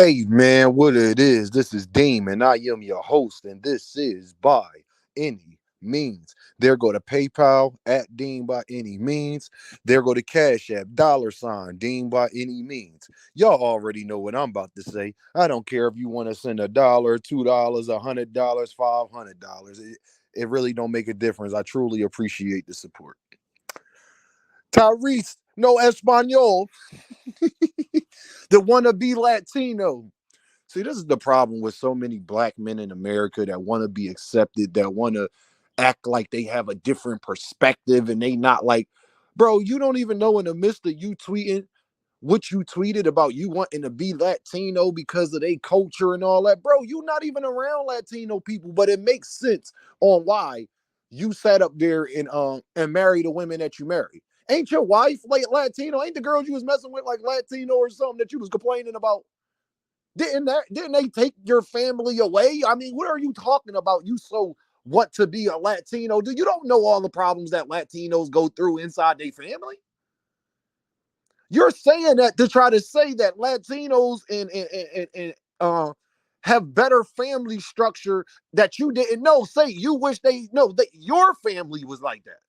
Hey man, what it is? This is Deem, and I am your host, and this is By Any Means. There go to PayPal at Deem by Any Means. There go to Cash App $ Deem by Any Means. Y'all already know what I'm about to say. I don't care if you want to send $1, $2, $100, $500. It really don't make a difference. I truly appreciate the support. Tyrese, no Espanol, the wannabe Latino. See, this is the problem with so many black men in America that want to be accepted, that want to act like they have a different perspective, and they not like, bro, you don't even know in the midst of you tweeting what you tweeted about you wanting to be Latino because of their culture and all that. Bro, you not even around Latino people, but it makes sense on why you sat up there and married the women that you married. Ain't your wife like Latino? Ain't the girls you was messing with like Latino or something that you was complaining about? Didn't they take your family away? I mean, what are you talking about? You so want to be a Latino? Do you don't know all the problems that Latinos go through inside their family? You're saying that to try to say that Latinos and have better family structure that you didn't know. Say you wish they know that your family was like that.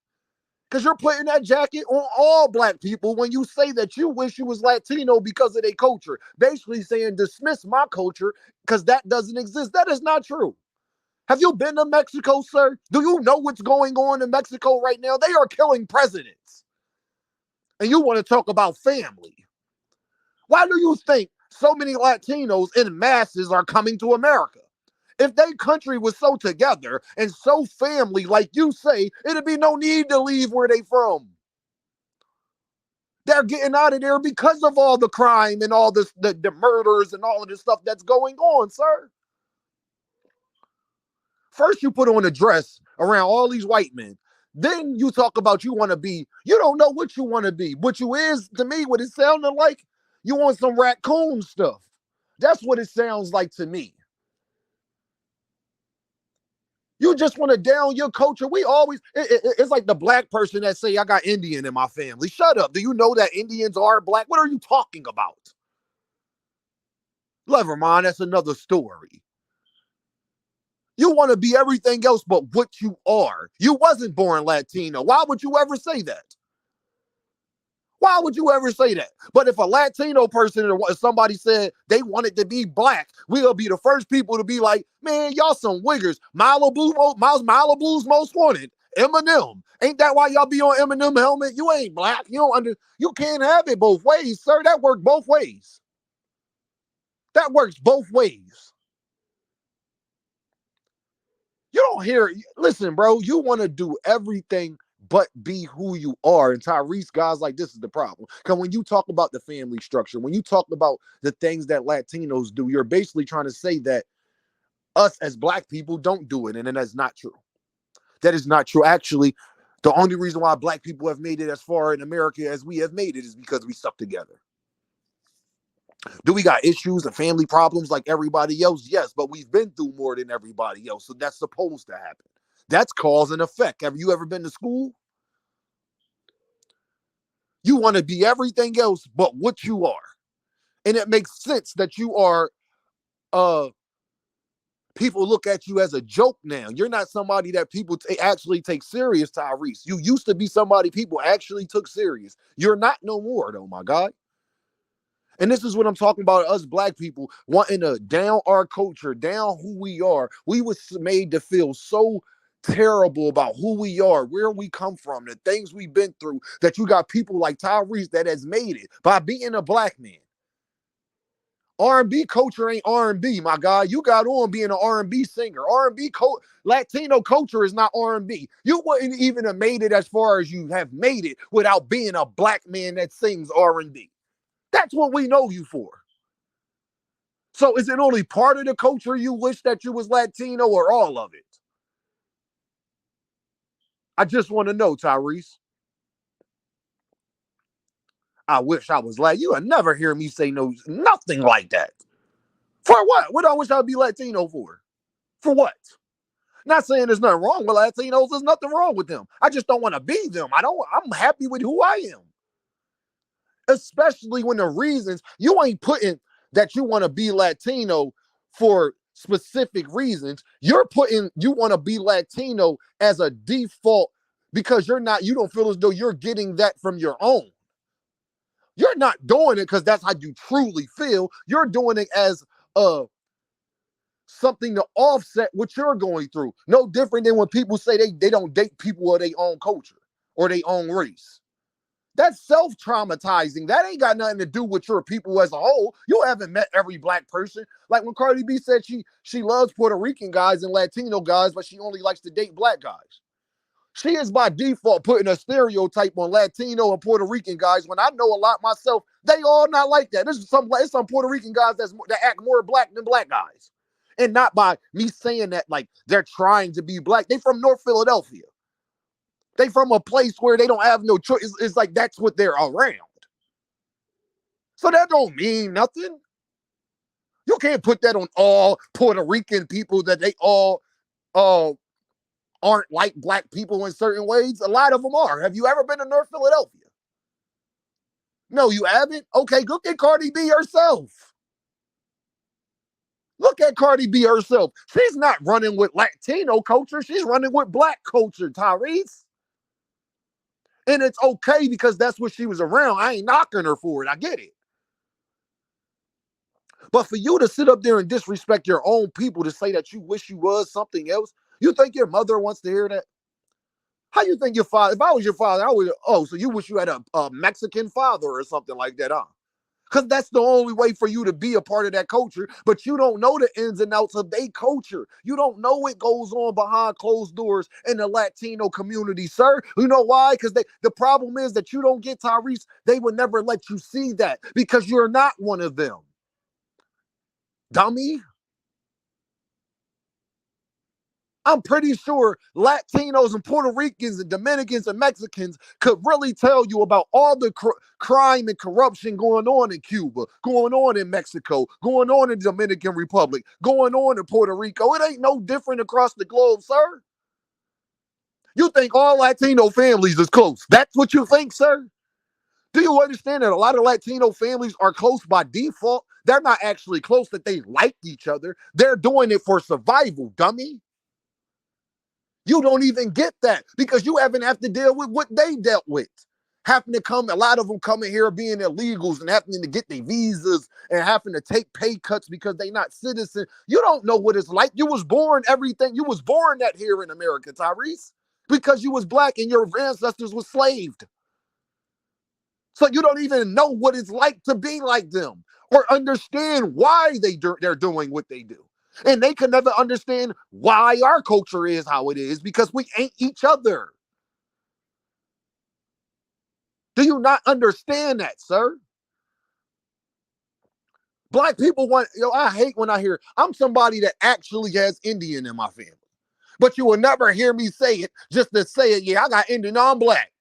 Because you're putting that jacket on all black people when you say that you wish you was Latino because of their culture. Basically saying dismiss my culture because that doesn't exist. That is not true. Have you been to Mexico, sir? Do you know what's going on in Mexico right now? They are killing presidents. And you want to talk about family. Why do you think so many Latinos in masses are coming to America? If their country was so together and so family, like you say, it'd be no need to leave where they from. They're getting out of there because of all the crime and all this, the murders and all of this stuff that's going on, sir. First, you put on a dress around all these white men. Then you talk about you want to be, you don't know what you want to be. What you is, to me, what it sounded like, you want some raccoon stuff. That's what it sounds like to me. You just want to down your culture. We always, it's like the black person that say, I got Indian in my family. Shut up. Do you know that Indians are black? What are you talking about? Never mind, that's another story. You want to be everything else but what you are. You wasn't born Latino. Why would you ever say that? Why would you ever say that? But if a Latino person or somebody said they wanted to be black, we'll be the first people to be like, man, y'all some wiggers. Malibu's most wanted. Eminem. Ain't that why y'all be on Eminem helmet? You ain't black. You can't have it both ways, sir. That works both ways. That works both ways. You don't hear, listen, bro, you want to do everything but be who you are. And Tyrese, guys like this is the problem. Because when you talk about the family structure, when you talk about the things that Latinos do, you're basically trying to say that us as black people don't do it. And then that's not true. That is not true. Actually, the only reason why black people have made it as far in America as we have made it is because we stuck together. Do we got issues and family problems like everybody else? Yes, but we've been through more than everybody else. So that's supposed to happen. That's cause and effect. Have you ever been to school? You want to be everything else but what you are. And it makes sense that you are uh people look at you as a joke now. You're not somebody that people actually take serious, Tyrese. You used to be somebody people actually took serious. You're not no more, though, my guy. And this is what I'm talking about, us black people wanting to down our culture, down who we are. We was made to feel so terrible about who we are, where we come from, the things we've been through, that you got people like Tyrese that has made it by being a black man. R&B culture ain't R&B, my guy. You got on being an R&B singer. Latino culture is not R&B. You wouldn't even have made it as far as you have made it without being a black man that sings R&B. That's what we know you for. So is it only part of the culture you wish that you was Latino or all of it? I just want to know, Tyrese. I wish I was Latino. You would never hear me say nothing like that. For what? What do I wish I'd be Latino for? For what? Not saying there's nothing wrong with Latinos. There's nothing wrong with them. I just don't want to be them. I'm happy with who I am. Especially when the reasons you ain't putting that you want to be Latino for specific reasons. You're putting, you want to be Latino as a default because you don't feel as though you're getting that from your own. You're not doing it because that's how you truly feel. You're doing it as a something to offset what you're going through. No different than when people say they don't date people of their own culture or their own race. That's self-traumatizing. That ain't got nothing to do with your people as a whole. You haven't met every black person. Like when Cardi B said she loves Puerto Rican guys and Latino guys, but she only likes to date black guys. She is by default putting a stereotype on Latino and Puerto Rican guys when I know a lot myself. They all not like that. There's some Puerto Rican guys that act more black than black guys. And not by me saying that like they're trying to be black. They from North Philadelphia. They from a place where they don't have no choice. It's like that's what they're around. So that don't mean nothing. You can't put that on all Puerto Rican people that they all aren't like black people in certain ways. A lot of them are. Have you ever been to North Philadelphia? No, you haven't? Okay, look at Cardi B herself. Look at Cardi B herself. She's not running with Latino culture. She's running with black culture, Tyrese. And it's okay because that's what she was around. I ain't knocking her for it. I get it. But for you to sit up there and disrespect your own people to say that you wish you was something else, you think your mother wants to hear that? How you think your father, if I was your father, I would, oh, so you wish you had a Mexican father or something like that, huh? Because that's the only way for you to be a part of that culture, but you don't know the ins and outs of their culture. You don't know what goes on behind closed doors in the Latino community, sir. You know why? Because the problem is that you don't get Tyrese. They would never let you see that because you're not one of them. Dummy. I'm pretty sure Latinos and Puerto Ricans and Dominicans and Mexicans could really tell you about all the crime and corruption going on in Cuba, going on in Mexico, going on in the Dominican Republic, going on in Puerto Rico. It ain't no different across the globe, sir. You think all Latino families is close. That's what you think, sir? Do you understand that a lot of Latino families are close by default? They're not actually close that they like each other. They're doing it for survival, dummy. You don't even get that because you haven't have to deal with what they dealt with. Having to come, a lot of them coming here being illegals and having to get their visas and having to take pay cuts because they're not citizens. You don't know what it's like. You was born everything. You was born that here in America, Tyrese, because you was black and your ancestors were slaved. So you don't even know what it's like to be like them or understand why they're doing what they do. And they can never understand why our culture is how it is because we ain't each other. Do you not understand that, sir? Black people want, I hate when I hear, I'm somebody that actually has Indian in my family. But you will never hear me say it just to say it. Yeah, I got Indian, no, I'm black.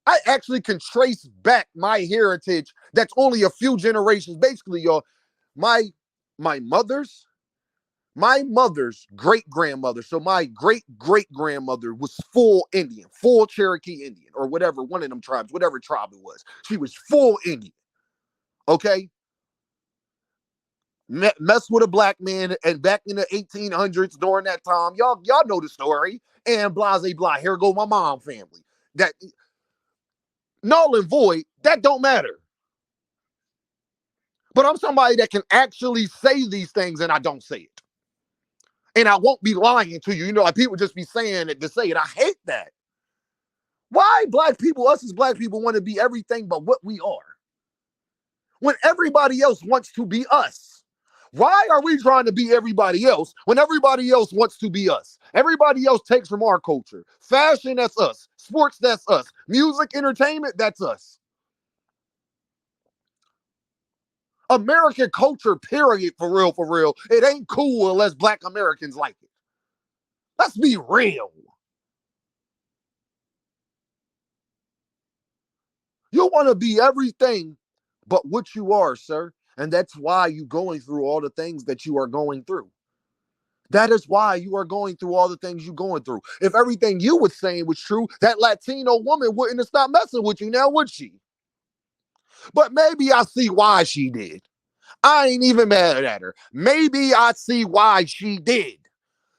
I actually can trace back my heritage that's only a few generations. Basically, y'all, my mother's great-grandmother, so my great-great-grandmother was full Indian, full Cherokee Indian, or whatever, one of them tribes, whatever tribe it was. She was full Indian, okay? Mess with a black man, and back in the 1800s, during that time, y'all know the story, and blase blah, here go my mom family. That, null and void, that don't matter. But I'm somebody that can actually say these things, and I don't say it. And I won't be lying to you. You know, like people just be saying it to say it. I hate that. Why black people, us as black people, want to be everything but what we are? When everybody else wants to be us. Why are we trying to be everybody else when everybody else wants to be us? Everybody else takes from our culture. Fashion, that's us. Sports, that's us. Music, entertainment, that's us. American culture, period, for real. It ain't cool unless black Americans like it. Let's be real. You want to be everything but what you are, sir. And that's why you're going through all the things that you are going through. That is why you are going through all the things you're going through. If everything you were saying was true, that Latino woman wouldn't have stopped messing with you now, would she? But maybe I see why she did. I ain't even mad at her. Maybe I see why she did.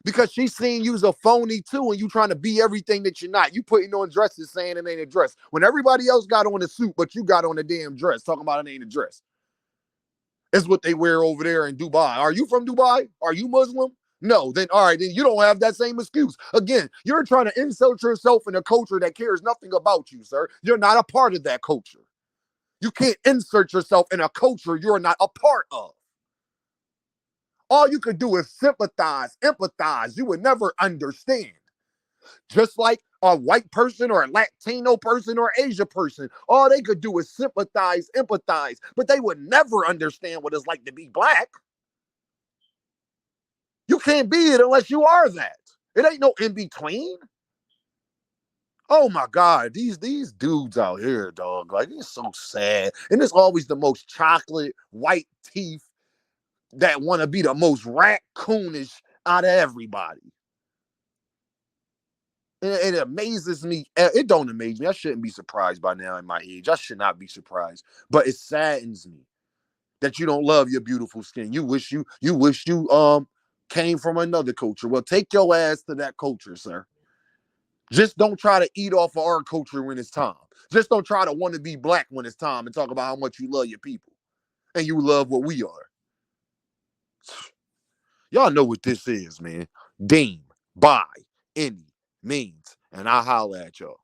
Because she's seen you's a phony too, and you trying to be everything that you're not. You putting on dresses saying it ain't a dress. When everybody else got on a suit, but you got on a damn dress, talking about it ain't a dress. It's what they wear over there in Dubai. Are you from Dubai? Are you Muslim? No, then all right, then you don't have that same excuse. Again, you're trying to insert yourself in a culture that cares nothing about you, sir. You're not a part of that culture. You can't insert yourself in a culture you're not a part of. All you could do is sympathize, empathize. You would never understand. Just like a white person or a Latino person or Asia person, all they could do is sympathize, empathize, but they would never understand what it's like to be black. You can't be it unless you are that. It ain't no in between. Oh my God, these dudes out here, dog, like it's so sad. And it's always the most chocolate, white teeth that want to be the most raccoonish out of everybody. And it amazes me. It don't amaze me. I shouldn't be surprised by now in my age. I should not be surprised. But it saddens me that you don't love your beautiful skin. You wish you came from another culture. Well, take your ass to that culture, sir. Just don't try to eat off of our culture when it's time. Just don't try to want to be black when it's time and talk about how much you love your people and you love what we are. Y'all know what this is, man. Deem by any means. And I holla at y'all.